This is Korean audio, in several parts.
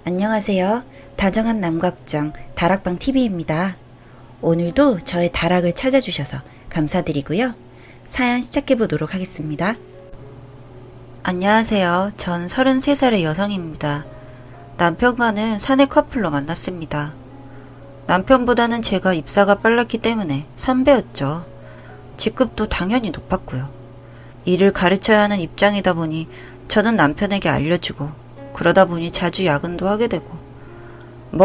안녕하세요. 다정한 남각정 다락방TV입니다. 오늘도 저의 다락을 찾아주셔서 감사드리고요. 사연 시작해보도록 하겠습니다. 안녕하세요. 전 33살의 여성입니다. 남편과는 사내 커플로 만났습니다. 남편보다는 제가 입사가 빨랐기 때문에 선배였죠. 직급도 당연히 높았고요. 일을 가르쳐야 하는 입장이다 보니 저는 남편에게 알려주고 그러다 보니 자주 야근도 하게 되고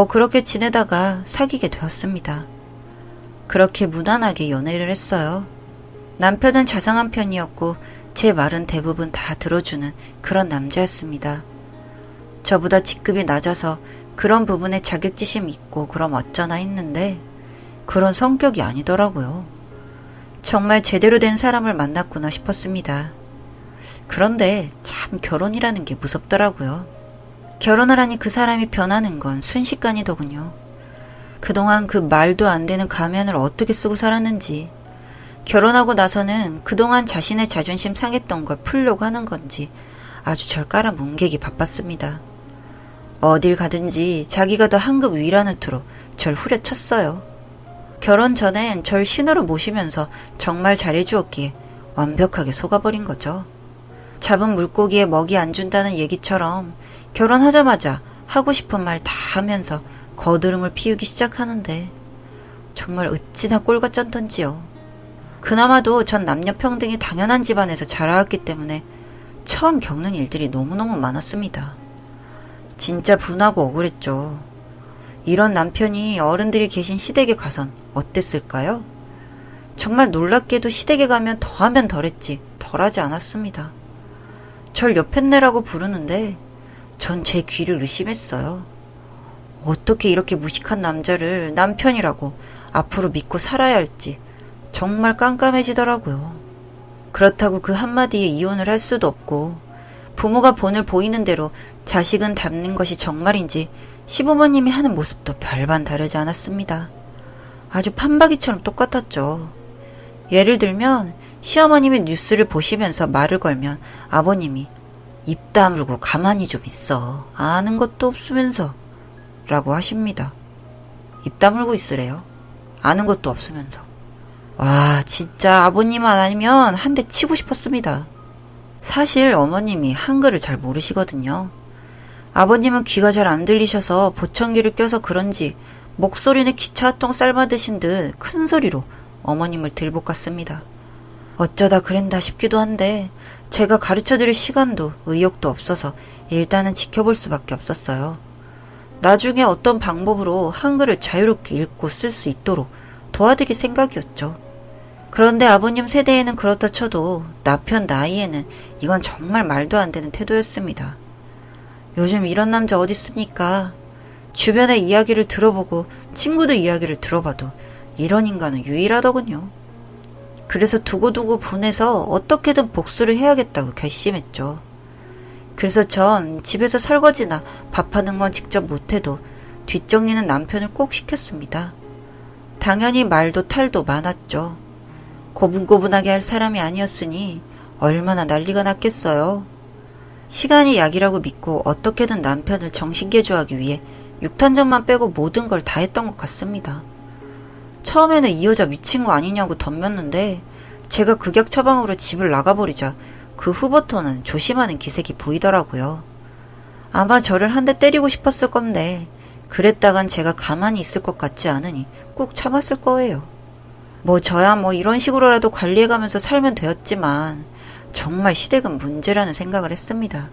그렇게 지내다가 사귀게 되었습니다. 그렇게 무난하게 연애를 했어요. 남편은 자상한 편이었고 제 말은 대부분 다 들어주는 그런 남자였습니다. 저보다 직급이 낮아서 그런 부분에 자격지심이 있고 그럼 어쩌나 했는데 그런 성격이 아니더라고요. 정말 제대로 된 사람을 만났구나 싶었습니다. 그런데 참 결혼이라는 게 무섭더라고요. 결혼을 하니 그 사람이 변하는 건 순식간이더군요. 그동안 그 말도 안 되는 가면을 어떻게 쓰고 살았는지, 결혼하고 나서는 그동안 자신의 자존심 상했던 걸 풀려고 하는 건지 아주 절 깔아뭉개기 바빴습니다. 어딜 가든지 자기가 더 한 급 위라는 투로 절 후려쳤어요. 결혼 전엔 절 신으로 모시면서 정말 잘해주었기에 완벽하게 속아버린 거죠. 잡은 물고기에 먹이 안 준다는 얘기처럼 결혼하자마자 하고 싶은 말 다 하면서 거드름을 피우기 시작하는데 정말 어찌나 꼴같잖던지요. 그나마도 전 남녀 평등이 당연한 집안에서 자라왔기 때문에 처음 겪는 일들이 너무너무 많았습니다. 진짜 분하고 억울했죠. 이런 남편이 어른들이 계신 시댁에 가선 어땠을까요? 정말 놀랍게도 시댁에 가면 더하면 덜했지 덜하지 않았습니다. 절 여편네라고 부르는데 전 제 귀를 의심했어요. 어떻게 이렇게 무식한 남자를 남편이라고 앞으로 믿고 살아야 할지 정말 깜깜해지더라고요. 그렇다고 그 한마디에 이혼을 할 수도 없고 부모가 본을 보이는 대로 자식은 닮는 것이 정말인지 시부모님이 하는 모습도 별반 다르지 않았습니다. 아주 판박이처럼 똑같았죠. 예를 들면 시어머님이 뉴스를 보시면서 말을 걸면 아버님이 입 다물고 가만히 좀 있어. 아는 것도 없으면서 라고 하십니다. 입 다물고 있으래요. 아는 것도 없으면서. 와, 진짜 아버님만 아니면 한 대 치고 싶었습니다. 사실 어머님이 한글을 잘 모르시거든요. 아버님은 귀가 잘 안 들리셔서 보청기를 껴서 그런지 목소리는 기차 한 통 삶아드신 듯 큰 소리로 어머님을 들볶았습니다. 어쩌다 그랬다 싶기도 한데 제가 가르쳐드릴 시간도 의욕도 없어서 일단은 지켜볼 수밖에 없었어요. 나중에 어떤 방법으로 한글을 자유롭게 읽고 쓸 수 있도록 도와드릴 생각이었죠. 그런데 아버님 세대에는 그렇다 쳐도 남편 나이에는 이건 정말 말도 안 되는 태도였습니다. 요즘 이런 남자 어디 있습니까? 주변의 이야기를 들어보고 친구들 이야기를 들어봐도 이런 인간은 유일하더군요. 그래서 두고두고 분해서 어떻게든 복수를 해야겠다고 결심했죠. 그래서 전 집에서 설거지나 밥하는 건 직접 못해도 뒷정리는 남편을 꼭 시켰습니다. 당연히 말도 탈도 많았죠. 고분고분하게 할 사람이 아니었으니 얼마나 난리가 났겠어요. 시간이 약이라고 믿고 어떻게든 남편을 정신개조하기 위해 육탄전만 빼고 모든 걸 다 했던 것 같습니다. 처음에는 이 여자 미친 거 아니냐고 덤볐는데 제가 극약 처방으로 집을 나가버리자 그 후부터는 조심하는 기색이 보이더라고요. 아마 저를 한 대 때리고 싶었을 건데 그랬다간 제가 가만히 있을 것 같지 않으니 꾹 참았을 거예요. 저야 이런 식으로라도 관리해가면서 살면 되었지만 정말 시댁은 문제라는 생각을 했습니다.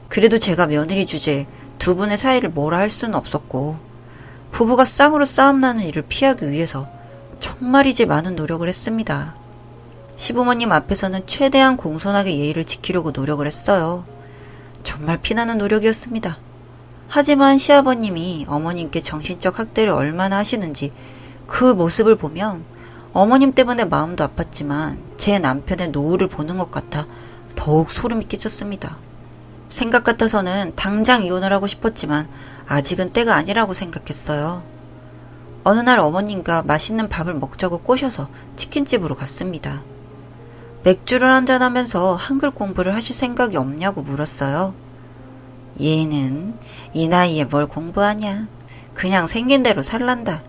그래도 제가 며느리 주제에 두 분의 사이를 뭐라 할 수는 없었고 부부가 쌍으로 싸움나는 일을 피하기 위해서 정말이지 많은 노력을 했습니다. 시부모님 앞에서는 최대한 공손하게 예의를 지키려고 노력을 했어요. 정말 피나는 노력이었습니다. 하지만 시아버님이 어머님께 정신적 학대를 얼마나 하시는지 그 모습을 보면 어머님 때문에 마음도 아팠지만 제 남편의 노후를 보는 것 같아 더욱 소름이 끼쳤습니다. 생각 같아서는 당장 이혼을 하고 싶었지만 아직은 때가 아니라고 생각했어요. 어느 날 어머님과 맛있는 밥을 먹자고 꼬셔서 치킨집으로 갔습니다. 맥주를 한잔하면서 한글 공부를 하실 생각이 없냐고 물었어요. 얘는 이 나이에 뭘 공부하냐. 그냥 생긴 대로 살란다.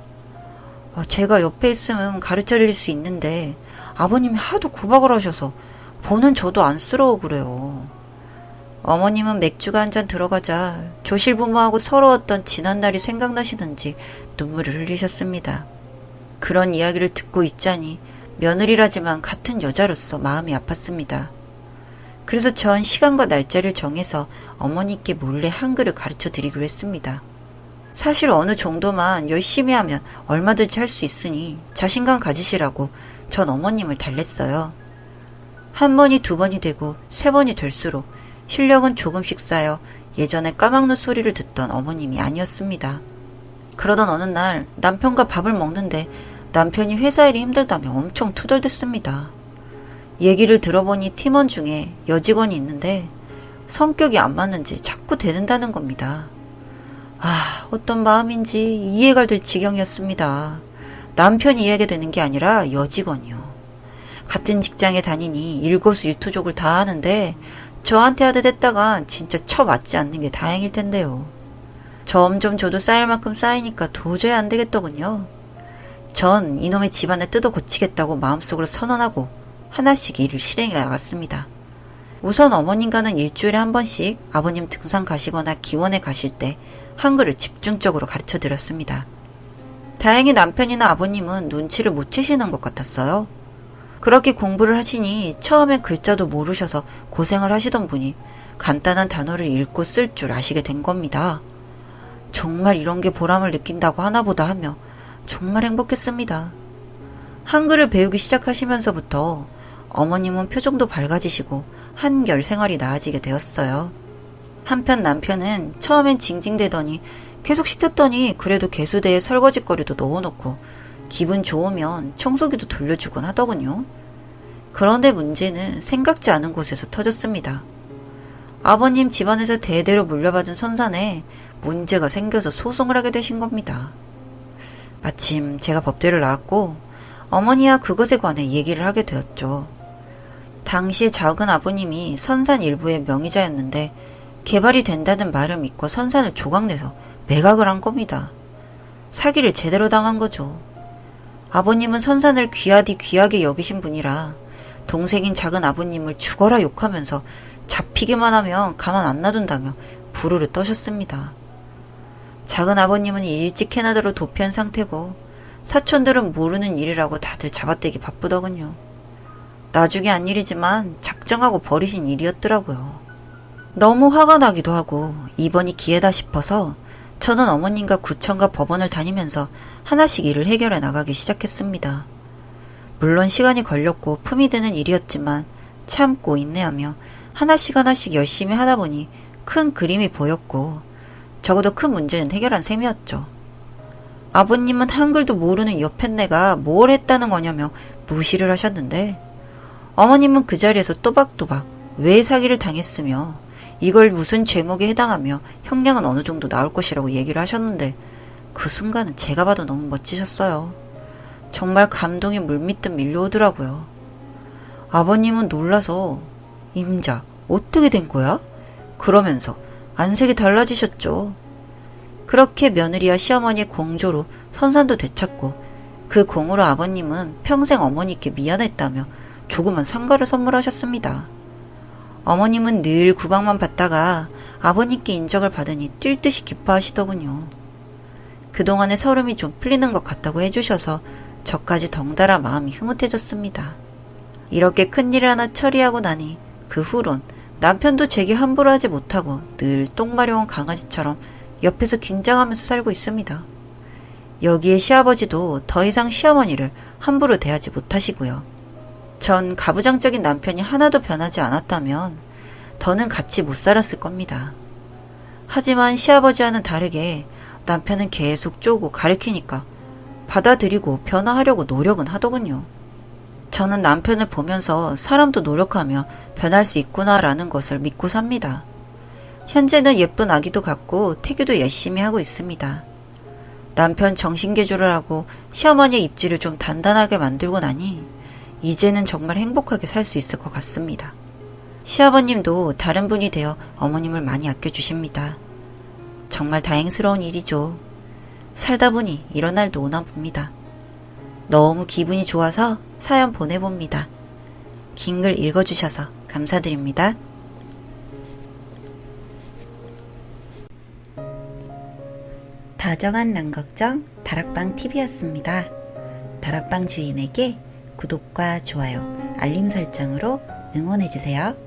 제가 옆에 있으면 가르쳐드릴 수 있는데 아버님이 하도 구박을 하셔서 보는 저도 안쓰러워 그래요. 어머님은 맥주가 한 잔 들어가자 조실부모하고 서러웠던 지난날이 생각나시는지 눈물을 흘리셨습니다. 그런 이야기를 듣고 있자니 며느리라지만 같은 여자로서 마음이 아팠습니다. 그래서 전 시간과 날짜를 정해서 어머니께 몰래 한글을 가르쳐 드리기로 했습니다. 사실 어느 정도만 열심히 하면 얼마든지 할 수 있으니 자신감 가지시라고 전 어머님을 달랬어요. 한 번이 두 번이 되고 세 번이 될수록 실력은 조금씩 쌓여 예전에 까막눈 소리를 듣던 어머님이 아니었습니다. 그러던 어느 날 남편과 밥을 먹는데 남편이 회사 일이 힘들다며 엄청 투덜댔습니다. 얘기를 들어보니 팀원 중에 여직원이 있는데 성격이 안 맞는지 자꾸 대든다는 겁니다. 어떤 마음인지 이해가 될 지경이었습니다. 남편이 이해가 되는 게 아니라 여직원이요. 같은 직장에 다니니 일거수일투족을 다 하는데 저한테 하듯 했다가 진짜 쳐맞지 않는 게 다행일 텐데요. 점점 저도 쌓일 만큼 쌓이니까 도저히 안 되겠더군요. 전 이놈의 집안을 뜯어 고치겠다고 마음속으로 선언하고 하나씩 일을 실행해 나갔습니다. 우선 어머님과는 일주일에 한 번씩 아버님 등산 가시거나 기원에 가실 때 한글을 집중적으로 가르쳐 드렸습니다. 다행히 남편이나 아버님은 눈치를 못 채시는 것 같았어요. 그렇게 공부를 하시니 처음엔 글자도 모르셔서 고생을 하시던 분이 간단한 단어를 읽고 쓸 줄 아시게 된 겁니다. 정말 이런 게 보람을 느낀다고 하나보다 하며 정말 행복했습니다. 한글을 배우기 시작하시면서부터 어머님은 표정도 밝아지시고 한결 생활이 나아지게 되었어요. 한편 남편은 처음엔 징징대더니 계속 시켰더니 그래도 개수대에 설거지거리도 넣어놓고 기분 좋으면 청소기도 돌려주곤 하더군요. 그런데 문제는 생각지 않은 곳에서 터졌습니다. 아버님 집안에서 대대로 물려받은 선산에 문제가 생겨서 소송을 하게 되신 겁니다. 마침 제가 법대를 나왔고 어머니와 그것에 관해 얘기를 하게 되었죠. 당시에 작은 아버님이 선산 일부의 명의자였는데 개발이 된다는 말을 믿고 선산을 조각내서 매각을 한 겁니다. 사기를 제대로 당한 거죠. 아버님은 선산을 귀하디 귀하게 여기신 분이라 동생인 작은 아버님을 죽어라 욕하면서 잡히기만 하면 가만 안 놔둔다며 부르르 떠셨습니다. 작은 아버님은 일찍 캐나다로 도피한 상태고 사촌들은 모르는 일이라고 다들 잡아떼기 바쁘더군요. 나중에 한 일이지만 작정하고 버리신 일이었더라고요. 너무 화가 나기도 하고 이번이 기회다 싶어서 저는 어머님과 구청과 법원을 다니면서 하나씩 일을 해결해 나가기 시작했습니다. 물론 시간이 걸렸고 품이 드는 일이었지만 참고 인내하며 하나씩 열심히 하다 보니 큰 그림이 보였고 적어도 큰 문제는 해결한 셈이었죠. 아버님은 한글도 모르는 여편네가 뭘 했다는 거냐며 무시를 하셨는데 어머님은 그 자리에서 또박또박 왜 사기를 당했으며 이걸 무슨 죄목에 해당하며 형량은 어느 정도 나올 것이라고 얘기를 하셨는데 그 순간은 제가 봐도 너무 멋지셨어요. 정말 감동이 물밀듯 밀려오더라고요. 아버님은 놀라서 임자 어떻게 된 거야? 그러면서 안색이 달라지셨죠. 그렇게 며느리와 시어머니의 공조로 선산도 되찾고 그 공으로 아버님은 평생 어머니께 미안했다며 조그만 상가를 선물하셨습니다. 어머님은 늘 구박만 받다가 아버님께 인정을 받으니 뛸 듯이 기뻐하시더군요. 그동안의 서름이 좀 풀리는 것 같다고 해주셔서 저까지 덩달아 마음이 흐뭇해졌습니다. 이렇게 큰일을 하나 처리하고 나니 그 후론 남편도 제게 함부로 하지 못하고 늘 똥마려운 강아지처럼 옆에서 긴장하면서 살고 있습니다. 여기에 시아버지도 더 이상 시어머니를 함부로 대하지 못하시고요. 전 가부장적인 남편이 하나도 변하지 않았다면 더는 같이 못 살았을 겁니다. 하지만 시아버지와는 다르게 남편은 계속 쪼고 가르치니까 받아들이고 변화하려고 노력은 하더군요. 저는 남편을 보면서 사람도 노력하며 변할 수 있구나라는 것을 믿고 삽니다. 현재는 예쁜 아기도 갖고 태교도 열심히 하고 있습니다. 남편 정신개조를 하고 시어머니의 입지를 좀 단단하게 만들고 나니 이제는 정말 행복하게 살 수 있을 것 같습니다. 시아버님도 다른 분이 되어 어머님을 많이 아껴주십니다. 정말 다행스러운 일이죠. 살다 보니 이런 날도 오나 봅니다. 너무 기분이 좋아서 사연 보내봅니다. 긴 글 읽어주셔서 감사드립니다. 다정한 남걱정 다락방TV였습니다. 다락방 주인에게 구독과 좋아요, 알림 설정으로 응원해주세요.